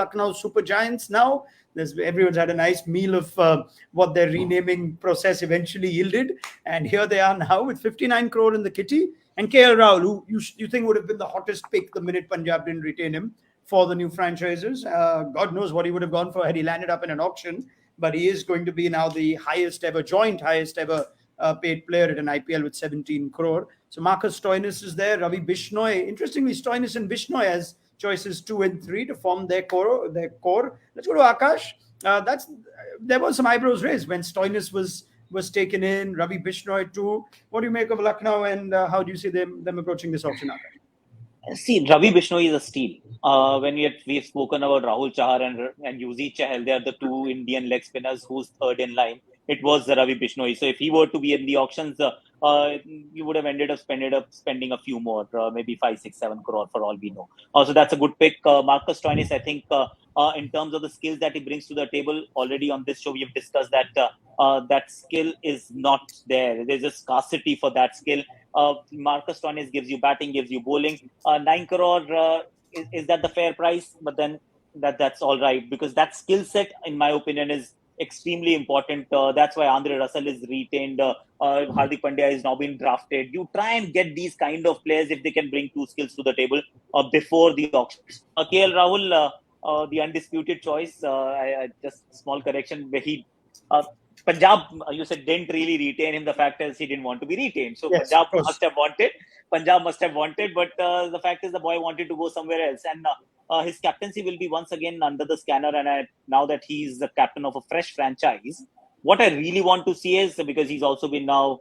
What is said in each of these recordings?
Lucknow Super Giants now. Everyone's had a nice meal of what their renaming process eventually yielded. And here they are now with 59 crore in the kitty. And KL Rahul, who you think would have been the hottest pick the minute Punjab didn't retain him for the new franchises. God knows what he would have gone for had he landed up in an auction. But he is going to be now the joint highest ever paid player at an IPL with 17 crore. So Marcus Stoinis is there. Ravi Bishnoi. Interestingly, Stoinis and Bishnoi as choices 2 and 3 to form their core. Let's go to Akash. There was some eyebrows raised when Stoinis was taken in. Ravi Bishnoi too. What do you make of Lucknow, and how do you see them approaching this auction, Akash? See, Ravi Bishnoi is a steal. When we've spoken about Rahul Chahar and Yuzi Chahal, they are the two Indian leg spinners who's third in line. It was Ravi Bishnoi. So if he were to be in the auctions, you would have ended up spending a few more, maybe 5, 6, 7 crore for all we know. So that's a good pick. Marcus Stoinis, I think, in terms of the skills that he brings to the table, already on this show we've discussed that that skill is not there. There's a scarcity for that skill. Marcus Stoinis gives you batting, gives you bowling. 9 crore, is that the fair price? But then that's all right, because that skill set, in my opinion, is extremely important. That's why Andre Russell is retained. Hardik Pandya has now been drafted. You try and get these kind of players if they can bring two skills to the table before the auctions. KL Rahul, the undisputed choice. Just small correction. Punjab, you said, didn't really retain him. The fact is he didn't want to be retained. So yes, Punjab must have wanted, but the fact is the boy wanted to go somewhere else. And his captaincy will be once again under the scanner. And now that he's the captain of a fresh franchise, what I really want to see is, because he's also been now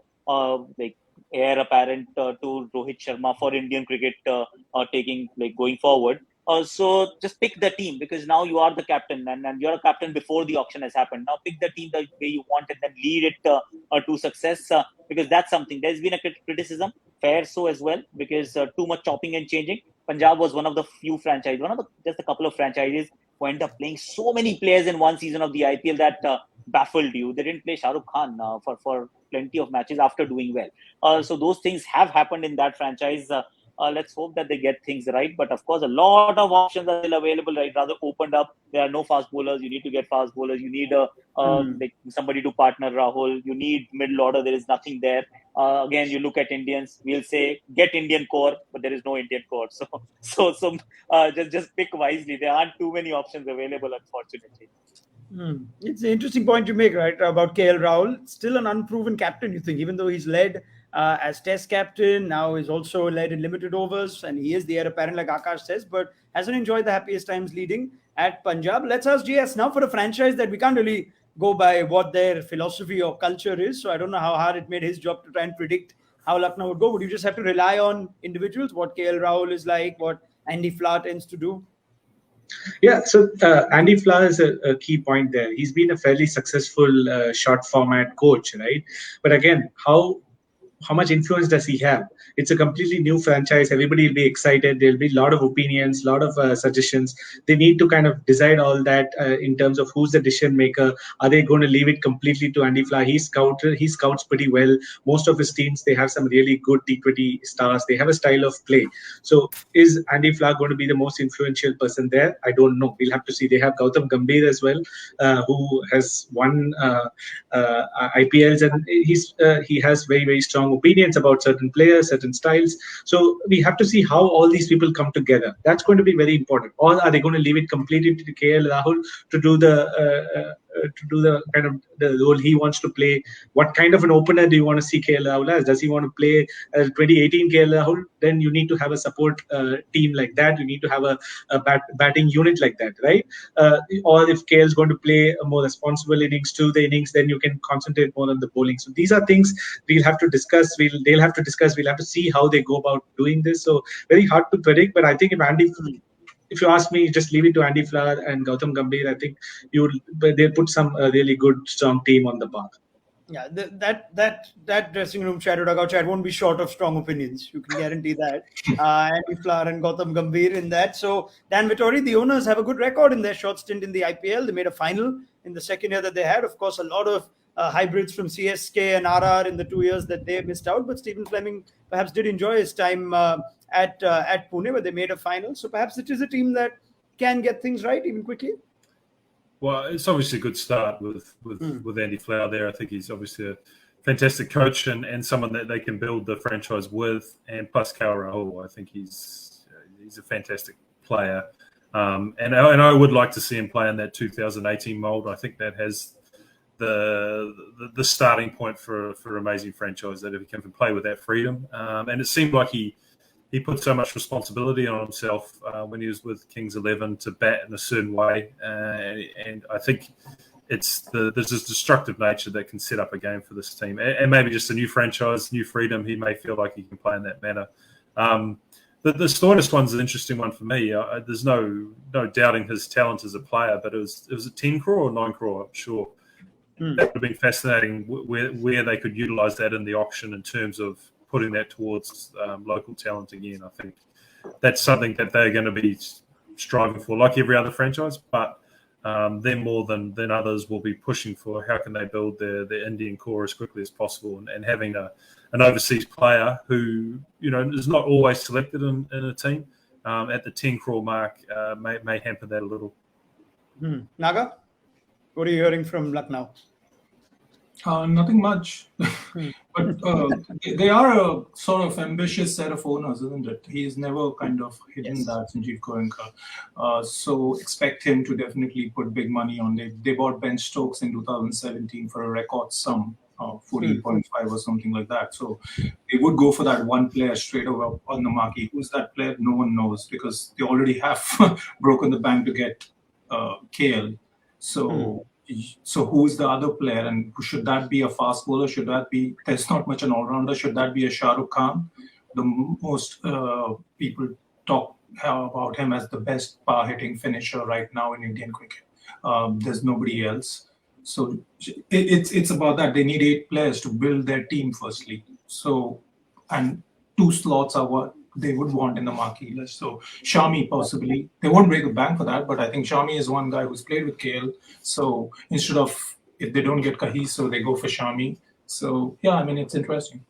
heir apparent to Rohit Sharma for Indian cricket going forward. So just pick the team, because now you are the captain and you're a captain before the auction has happened. Now pick the team the way you want and then lead it to success, because that's something. There's been a criticism, fair so as well, because too much chopping and changing. Punjab was one of the few franchises, just a couple of franchises who end up playing so many players in one season of the IPL that baffled you. They didn't play Shah Rukh Khan for plenty of matches after doing well. So those things have happened in that franchise. Let's hope that they get things right. But of course, a lot of options are still available, right? Rather opened up. There are no fast bowlers. You need to get fast bowlers. You need somebody to partner Rahul. You need middle order. There is nothing there. Again, you look at Indians. We'll say get Indian core, but there is no Indian core. So just pick wisely. There aren't too many options available, unfortunately. It's an interesting point you make, right, about KL Rahul. Still an unproven captain, you think, even though he's led as Test captain, now is also led in limited overs, and he is the heir apparent, like Akash says, but hasn't enjoyed the happiest times leading at Punjab. Let's ask GS now for a franchise that we can't really go by what their philosophy or culture is. So I don't know how hard it made his job to try and predict how Lucknow would go. Would you just have to rely on individuals, what KL Rahul is like, what Andy Flower tends to do? Yeah, so Andy Flower is a key point there. He's been a fairly successful short format coach, right? But again, how much influence does he have? It's a completely new franchise. Everybody will be excited. There'll be a lot of opinions, a lot of suggestions. They need to kind of decide all that in terms of who's the decision maker. Are they going to leave it completely to Andy Flower? He scouts pretty well. Most of his teams, they have some really good T20 stars. They have a style of play. So is Andy Flower going to be the most influential person there? I don't know. We'll have to see. They have Gautam Gambhir as well, who has won IPLs, and he has very, very strong opinions about certain players, certain styles. So we have to see how all these people come together. That's going to be very important. Or are they going to leave it completely to KL Rahul to do the kind of the role he wants to play? What kind of an opener do you want to see KL Rahul as? Does he want to play 2018 KL Rahul? Then you need to have a support team like that. You need to have a batting unit like that, right? Or if KL is going to play a more responsible innings to the innings, then you can concentrate more on the bowling. So these are things we'll have to discuss. They'll have to discuss. We'll have to see how they go about doing this. So very hard to predict. But I think if you ask me, just leave it to Andy Flower and Gautam Gambhir. I think they'll put some really good, strong team on the path. Yeah, that dressing room chat, dugout chat won't be short of strong opinions. You can guarantee that. Andy Flower and Gautam Gambhir in that. So Dan Vittori, the owners, have a good record in their short stint in the IPL. They made a final in the second year that they had. Of course, a lot of hybrids from CSK and RR in the 2 years that they missed out. But Stephen Fleming perhaps did enjoy his time at Pune, where they made a final. So perhaps it is a team that can get things right even quickly? Well, it's obviously a good start with Andy Flower there. I think he's obviously a fantastic coach and someone that they can build the franchise with. And plus KL Rahul, I think he's a fantastic player. And I would like to see him play in that 2018 mold. I think that has the starting point for an amazing franchise, that if he can play with that freedom. And it seemed like he put so much responsibility on himself when he was with Kings 11 to bat in a certain way. And I think there's this destructive nature that can set up a game for this team. And maybe just a new franchise, new freedom, he may feel like he can play in that manner. The Stoinis one's an interesting one for me. There's no doubting his talent as a player, but it was a 10 crore or 9 crore, I'm sure. That would have been fascinating where they could utilise that in the auction in terms of putting that towards local talent again. I think that's something that they're going to be striving for, like every other franchise, but them more than others will be pushing for how can they build their Indian core as quickly as possible, and having an overseas player who is not always selected in a team at the 10 crore mark may hamper that a little. Naga, what are you hearing from Lucknow? Nothing much, but they are a sort of ambitious set of owners, isn't it? He's never kind of hidden that, Sanjeev Goenka. So expect him to definitely put big money on it. They bought Ben Stokes in 2017 for a record sum of 14.5 or something like that. So they would go for that one player straight over on the marquee. Who's that player? No one knows, because they already have broken the bank to get KL. So who's the other player, and should that be a fast bowler? Should that be, there's not much an all-rounder, should that be a Shah Rukh Khan? The most people talk about him as the best power-hitting finisher right now in Indian cricket. There's nobody else. So it's about that. They need 8 players to build their team firstly. So, and 2 slots are what they would want in the marquee list. So Shami possibly, they won't break the bank for that, but I think Shami is one guy who's played with KL. So instead of, if they don't get Kahiso, they go for Shami. So yeah, I mean, it's interesting.